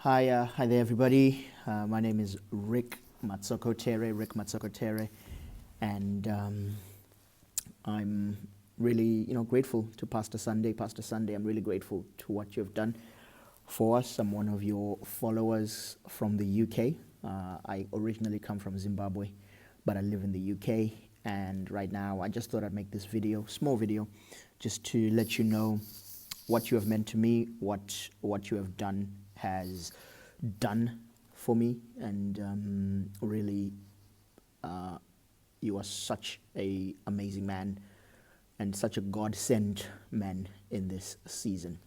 Hi there, everybody. My name is Rick Matsokotere, and I'm really, grateful to Pastor Sunday. Pastor Sunday, I'm really grateful to what you've done for us. I'm one of your followers from the UK. I originally come from Zimbabwe, but I live in the UK, and right now I just thought I'd make this video, small video, just to let you know what you have meant to me, what you have done has done for me, and really, you are such a amazing man and such a God-sent man in this season.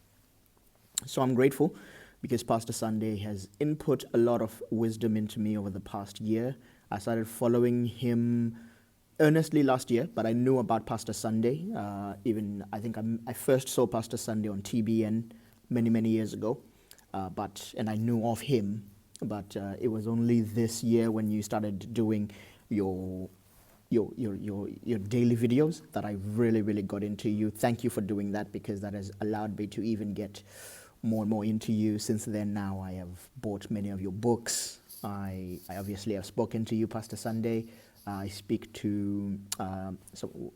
So I'm grateful because Pastor Sunday has input a lot of wisdom into me over the past year. I started following him earnestly last year, but I knew about Pastor Sunday. I first saw Pastor Sunday on TBN many years ago, and I knew of him. But it was only this year when you started doing your daily videos that I really got into you. Thank you for doing that, because that has allowed me to even get more and more into you. Since then, now I have bought many of your books. I obviously have spoken to you, Pastor Sunday. I speak to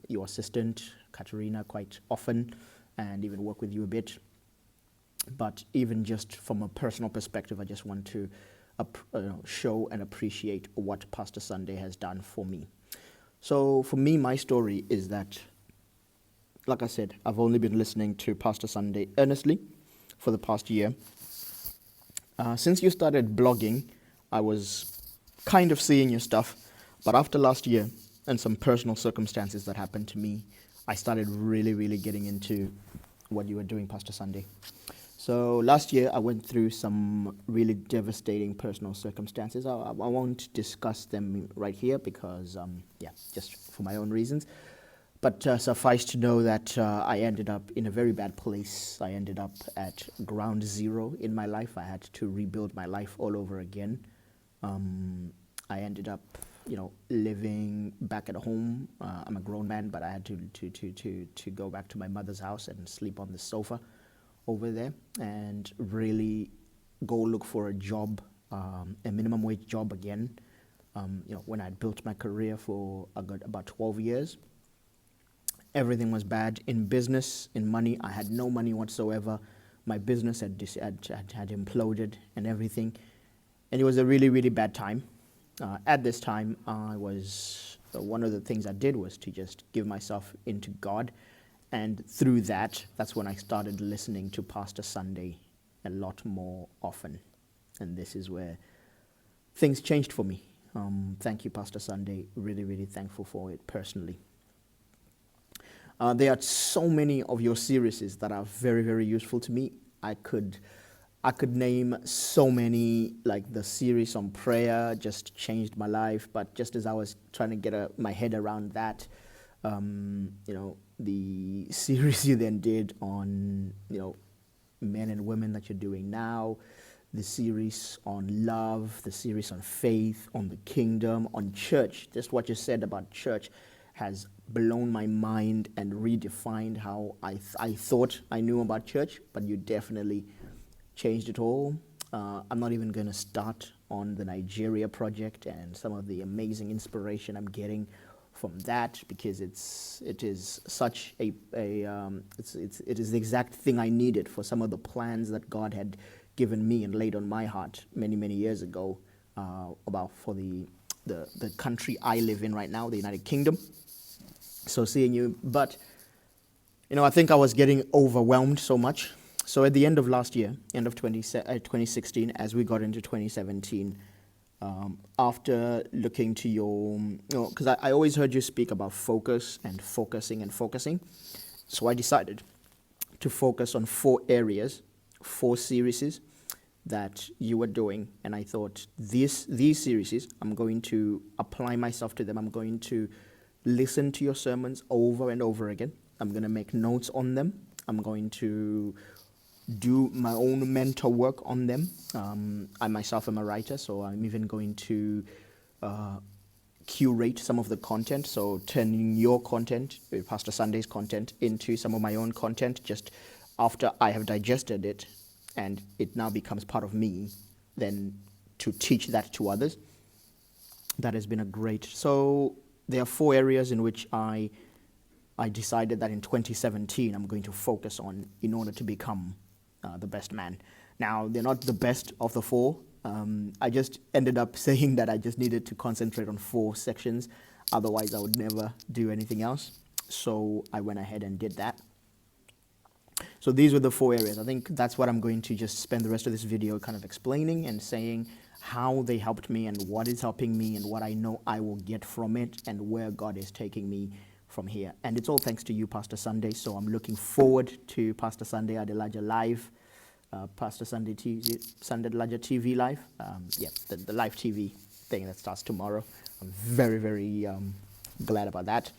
your assistant, Katerina, quite often, and even work with you a bit. But even just from a personal perspective, I just want to show and appreciate what Pastor Sunday has done for me. So for me, my story is that, like I said, I've only been listening to Pastor Sunday earnestly for the past year. Since you started blogging, I was kind of seeing your stuff. But after last year and some personal circumstances that happened to me, I started really getting into what you were doing, Pastor Sunday. So last year, I went through some really devastating personal circumstances. I won't discuss them right here because, just for my own reasons. But suffice to know that I ended up in a very bad place. I ended up at ground zero in my life. I had to rebuild my life all over again. I ended up living back at home. I'm a grown man, but I had to go back to my mother's house and sleep on the sofa over there, and really go look for a job, a minimum wage job again. When I'd built my career for about 12 years, everything was bad in business, in money. I had no money whatsoever. My business had imploded and everything, and it was a really bad time. At this time, one of the things I did was to just give myself into God. And through that's when I started listening to Pastor Sunday a lot more often. And this is where things changed for me. Thank you, Pastor Sunday. Really thankful for it personally. There are so many of your series that are very useful to me. I could name so many, like the series on prayer just changed my life. But just as I was trying to get my head around that, the series you then did on, men and women that you're doing now, the series on love, the series on faith, on the kingdom, on church, just what you said about church has blown my mind and redefined how I thought I knew about church, but you definitely changed it all. I'm not even going to start on the Nigeria project and some of the amazing inspiration I'm getting from that, because it is such it is the exact thing I needed for some of the plans that God had given me and laid on my heart many years ago about for the country I live in right now, the United Kingdom. So seeing you, but I think I was getting overwhelmed so much. So at the end of last year, end of 2016, as we got into 2017, after looking to your, because I always heard you speak about focus and focusing. So I decided to focus on 4 areas, 4 series that you were doing. And I thought these series, I'm going to apply myself to them. I'm going to listen to your sermons over and over again. I'm going to make notes on them. I'm going to do my own mental work on them. I myself am a writer, so I'm even going to curate some of the content, so turning your content, Pastor Sunday's content, into some of my own content just after I have digested it and it now becomes part of me, then to teach that to others. That has been a great. So there are 4 areas in which I decided that in 2017 I'm going to focus on in order to become the best man. Now, they're not the best of the 4. I just ended up saying that I just needed to concentrate on 4 sections. Otherwise, I would never do anything else. So I went ahead and did that. So these were the 4 areas. I think that's what I'm going to just spend the rest of this video kind of explaining and saying how they helped me and what is helping me and what I know I will get from it and where God is taking me from here. And it's all thanks to you, Pastor Sunday. So I'm looking forward to Pastor Sunday Adelaja Live, Pastor Sunday Adelaja TV Live. The live TV thing that starts tomorrow. I'm very, very glad about that.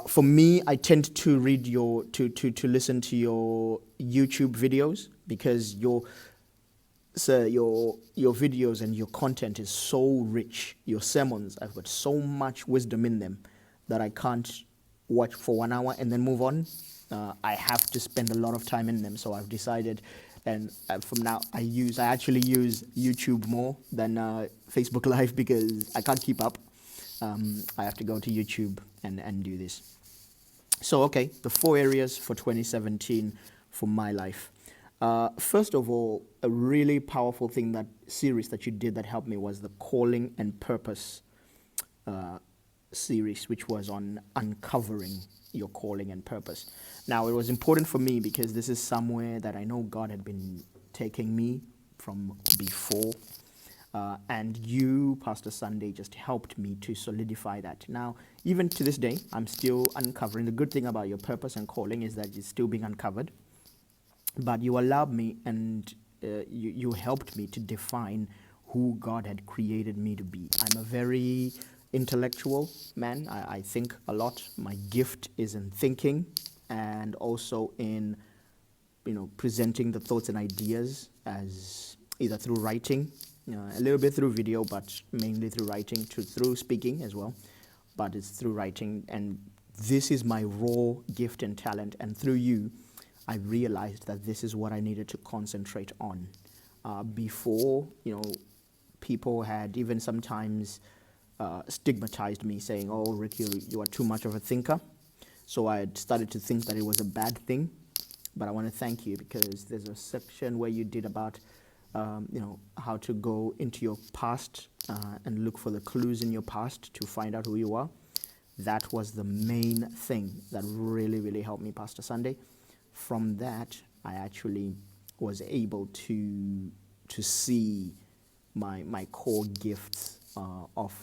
For me, I tend to read to listen to your YouTube videos because your videos and your content is so rich. Your sermons, I've got so much wisdom in them that I can't watch for 1 hour and then move on. I have to spend a lot of time in them. So I've decided, and from now I actually use YouTube more than Facebook Live because I can't keep up. I have to go to YouTube and do this. So, okay, the 4 areas for 2017 for my life. First of all, a really powerful series that you did that helped me was the Calling and Purpose series, which was on uncovering your calling and purpose. Now, it was important for me because this is somewhere that I know God had been taking me from before. And you, Pastor Sunday, just helped me to solidify that. Now, even to this day, I'm still uncovering. The good thing about your purpose and calling is that it's still being uncovered. But you allowed me and you helped me to define who God had created me to be. I'm a very intellectual man. I think a lot. My gift is in thinking and also in, presenting the thoughts and ideas as either through writing, a little bit through video, but mainly through writing, through speaking as well. But it's through writing, and this is my raw gift and talent. And through you, I realized that this is what I needed to concentrate on. Before, people had even sometimes stigmatized me, saying, "Oh, Rick, you are too much of a thinker." So I had started to think that it was a bad thing. But I want to thank you because there's a section where you did about how to go into your past and look for the clues in your past to find out who you are. That was the main thing that really, really helped me, Pastor Sunday. From that, I actually was able to see my core gifts of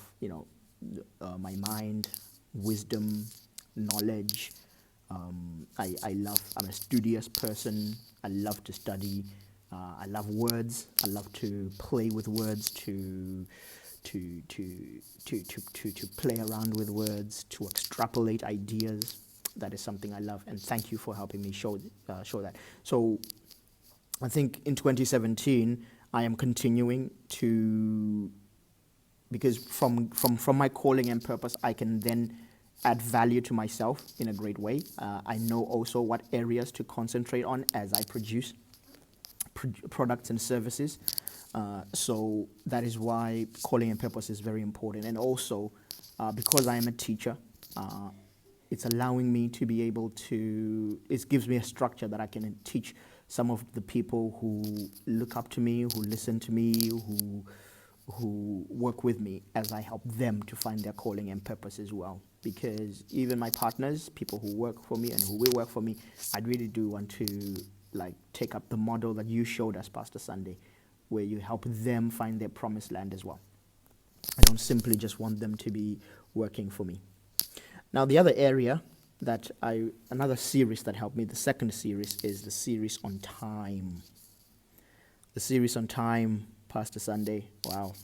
my mind, wisdom, knowledge. I'm a studious person. I love to study. I love words. I love to play with words, to play around with words, to extrapolate ideas. That is something I love, and thank you for helping me show that. So I think in 2017, I am continuing to, because from my calling and purpose, I can then add value to myself in a great way. I know also what areas to concentrate on as I produce products and services. So that is why calling and purpose is very important. And also, because I am a teacher, it's allowing me to be able to, it gives me a structure that I can teach some of the people who look up to me, who listen to me, who work with me as I help them to find their calling and purpose as well. Because even my partners, people who work for me and who will work for me, I really do want to take up the model that you showed us, Pastor Sunday, where you help them find their promised land as well. I don't simply just want them to be working for me. Now, the other area another series that helped me, the second series, is the series on time. The series on time, Pastor Sunday, wow.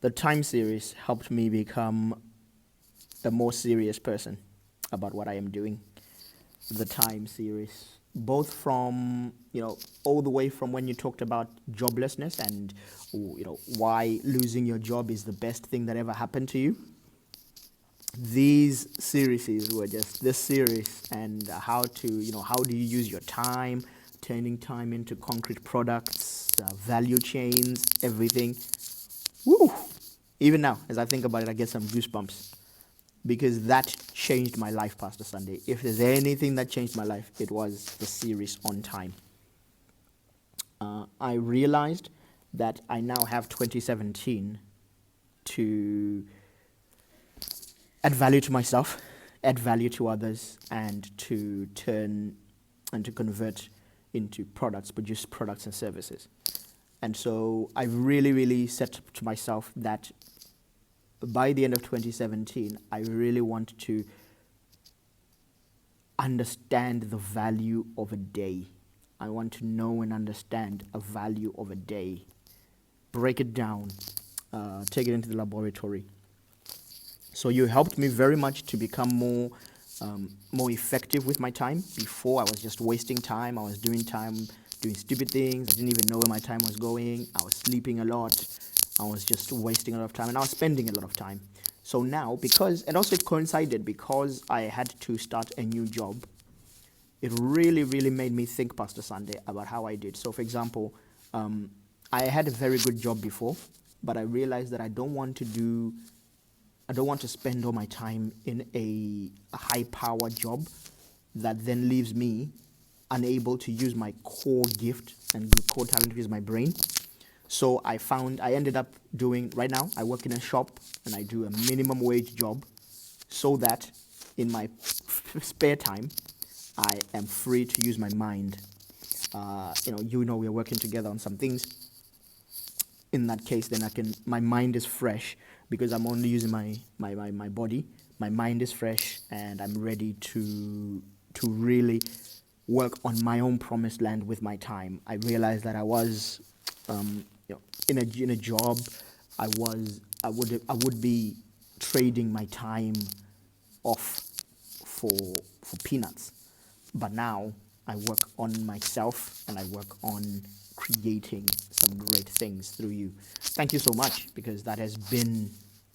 The time series helped me become a more serious person about what I am doing. The time series, both from, all the way from when you talked about joblessness and, why losing your job is the best thing that ever happened to you. These series were just this series and how do you use your time turning time into concrete products, value chains, everything. Woo! Even now, as I think about it, I get some goosebumps because that changed my life, Pastor Sunday. If there's anything that changed my life, it was the series On Time. I realized that I now have 2017 to add value to myself, add value to others, and to turn and to convert into products, produce products and services. And so I really, really set to myself that by the end of 2017, I really want to understand the value of a day. I want to know and understand a value of a day. Break it down, take it into the laboratory. So you helped me very much to become more effective with my time. Before, I was just wasting time. I was doing stupid things. I didn't even know where my time was going. I was sleeping a lot. I was just wasting a lot of time, and I was spending a lot of time. So now, and also it coincided because I had to start a new job, it really, really made me think, Pastor Sunday, about how I did. So, for example, I had a very good job before, but I realized that I don't want to spend all my time in a high-power job that then leaves me unable to use my core gift and core talent, which is my brain. So I ended up doing, right now, I work in a shop and I do a minimum wage job so that in my spare time, I am free to use my mind. We're working together on some things. In that case, then my mind is fresh because I'm only using my body. My mind is fresh and I'm ready to really work on my own promised land with my time. I realized that I was in a job, I would be trading my time off for peanuts. But now I work on myself and I work on creating some great things through you. Thank you so much, because that has been,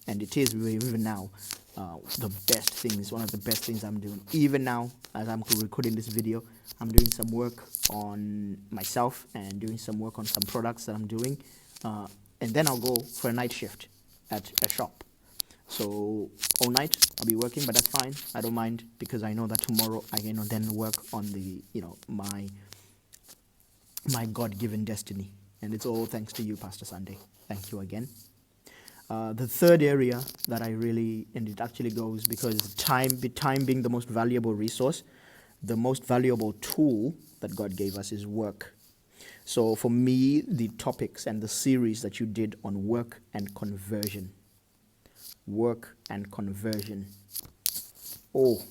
and it is even now, the best things, one of the best things I'm doing. Even now, as I'm recording this video, I'm doing some work on myself and doing some work on some products that I'm doing. And then I'll go for a night shift at a shop. So all night I'll be working, but that's fine. I don't mind, because I know that tomorrow I can then work on the, my God-given destiny. And it's all thanks to you, Pastor Sunday. Thank you again. The third area that and it actually goes, because time being the most valuable resource, the most valuable tool that God gave us is work. So for me, the topics and the series that you did on work and conversion. Work and conversion. Oh,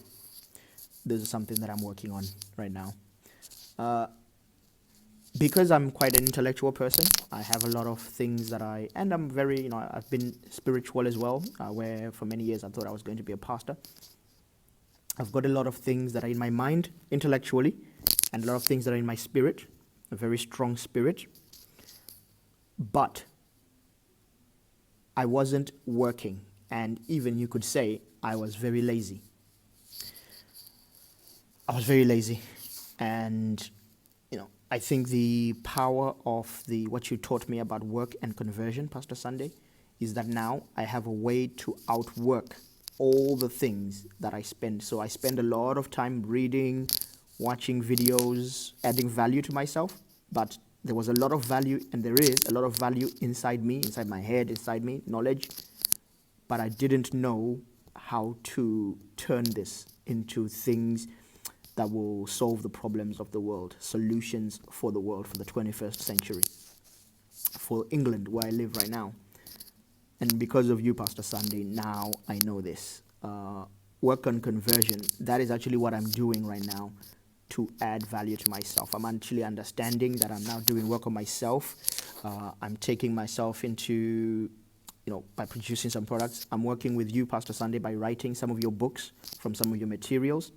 this is something that I'm working on right now. Because I'm quite an intellectual person, I have a lot of things and I'm very, I've been spiritual as well, where for many years I thought I was going to be a pastor. I've got a lot of things that are in my mind intellectually, and a lot of things that are in my spirit, a very strong spirit. But I wasn't working, and even you could say I was very lazy. And I think the power of what you taught me about work and conversion, Pastor Sunday, is that now I have a way to outwork all the things that I spend. So I spend a lot of time reading, watching videos, adding value to myself, but there was a lot of value, and there is a lot of value inside me, inside my head, inside me, knowledge, but I didn't know how to turn this into things that will solve the problems of the world, solutions for the world, for the 21st century, for England, where I live right now. And because of you, Pastor Sunday, now I know this. Work on conversion, that is actually what I'm doing right now to add value to myself. I'm actually understanding that I'm now doing work on myself. I'm taking myself into, by producing some products. I'm working with you, Pastor Sunday, by writing some of your books from some of your materials.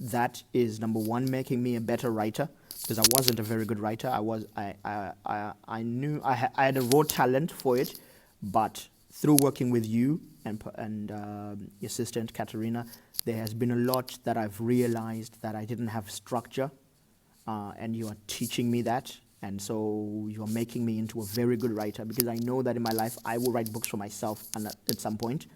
That is, number one, making me a better writer, because I wasn't a very good writer. I knew I had a raw talent for it, but through working with you and your assistant Katerina, there has been a lot that I've realized that I didn't have structure. and you are teaching me that. And so you are making me into a very good writer, because I know that in my life I will write books for myself and at some point.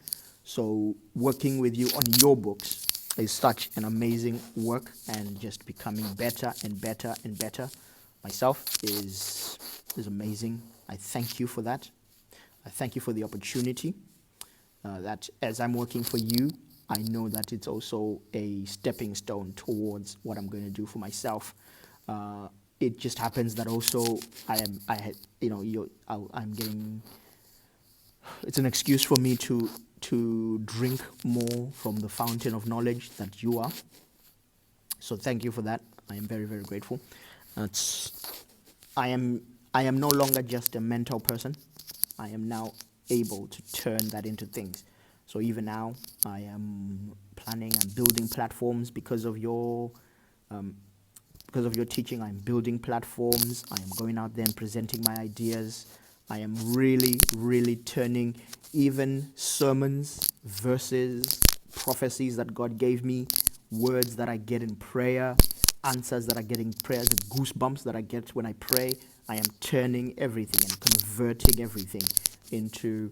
So working with you on your books is such an amazing work, and just becoming better and better and better myself is amazing. I thank you for that. I thank you for the opportunity. That as I'm working for you, I know that it's also a stepping stone towards what I'm going to do for myself. It just happens that also I'm getting. It's an excuse for me to drink more from the fountain of knowledge that you are. So thank you for that. I am very, very grateful. I am no longer just a mental person. I am now able to turn that into things. So even now, I am planning and building platforms because of your teaching. I'm building platforms. I am going out there and presenting my ideas. I am really, really turning even sermons, verses, prophecies that God gave me, words that I get in prayer, answers that I get in prayer, the goosebumps that I get when I pray. I am turning everything and converting everything into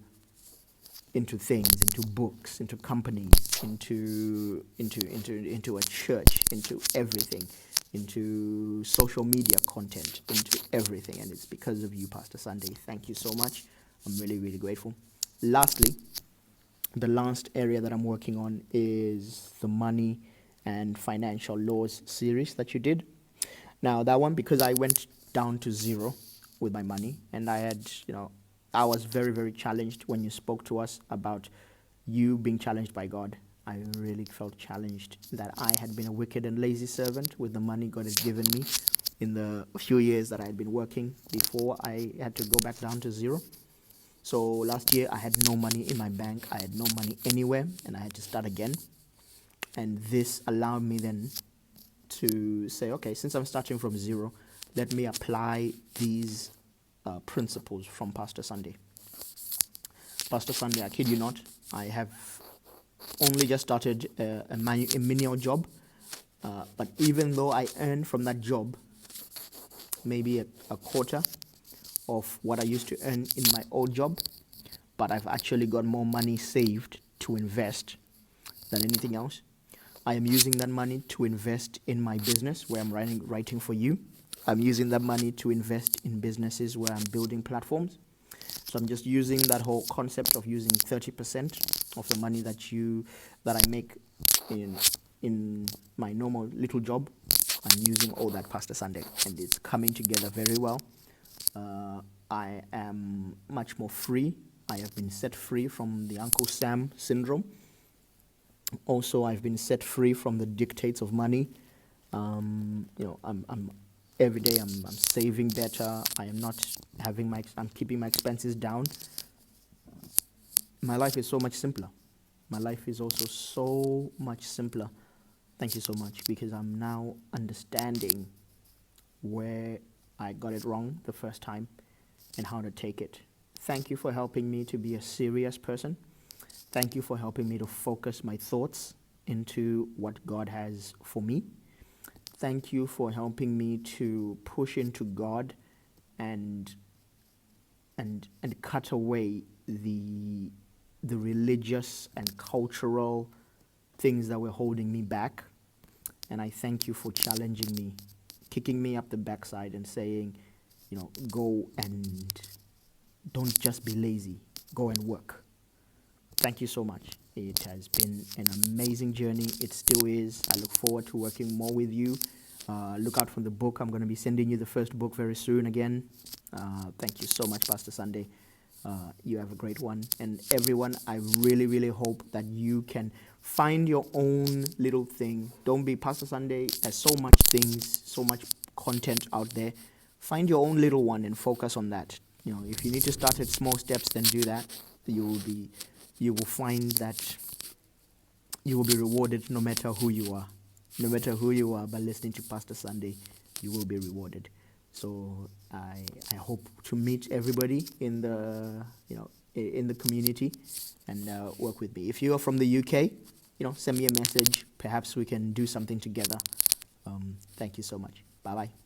things, into books, into companies, into a church, into everything, into social media content, into everything. And it's because of you, Pastor Sunday. Thank you so much. I'm really, really grateful. Lastly, the last area that I'm working on is the money and financial laws series that you did. Now that one, because I went down to zero with my money, and I was very, very challenged when you spoke to us about you being challenged by God. I really felt challenged that I had been a wicked and lazy servant with the money God had given me in the few years that I had been working before I had to go back down to zero. So last year I had no money in my bank, I had no money anywhere, and I had to start again. And this allowed me then to say, okay, since I'm starting from zero, let me apply these principles from Pastor Sunday. Pastor Sunday, I kid you not, I have only just started a menial job, but even though I earn from that job maybe a quarter of what I used to earn in my old job, but I've actually got more money saved to invest than anything else. I am using that money to invest in my business where I'm writing for you. I'm using that money to invest in businesses where I'm building platforms. So I'm just using that whole concept of using 30% of the money that I make in my normal little job. I'm using all that, Pastor Sunday, and it's coming together very well. I am much more free. I have been set free from the Uncle Sam syndrome. Also, I've been set free from the dictates of money. I'm every day I'm saving better. I am not I'm keeping my expenses down. My life is so much simpler. My life is also so much simpler. Thank you so much, because I'm now understanding where I got it wrong the first time and how to take it. Thank you for helping me to be a serious person. Thank you for helping me to focus my thoughts into what God has for me. Thank you for helping me to push into God and cut away the religious and cultural things that were holding me back. And I thank you for challenging me, kicking me up the backside and saying, go and don't just be lazy, go and work. Thank you so much. It has been an amazing journey. It still is. I look forward to working more with you. Look out for the book. I'm going to be sending you the first book very soon again. Thank you so much, Pastor Sunday. You have a great one. And everyone, I really, really hope that you can find your own little thing. Don't be Pastor Sunday. There's so much things, so much content out there. Find your own little one and focus on that. If you need to start at small steps, then do that. You will find that you will be rewarded no matter who you are. No matter who you are, by listening to Pastor Sunday, you will be rewarded. So I hope to meet everybody in the community and work with me. If you are from the UK, send me a message. Perhaps we can do something together. Thank you so much. Bye bye.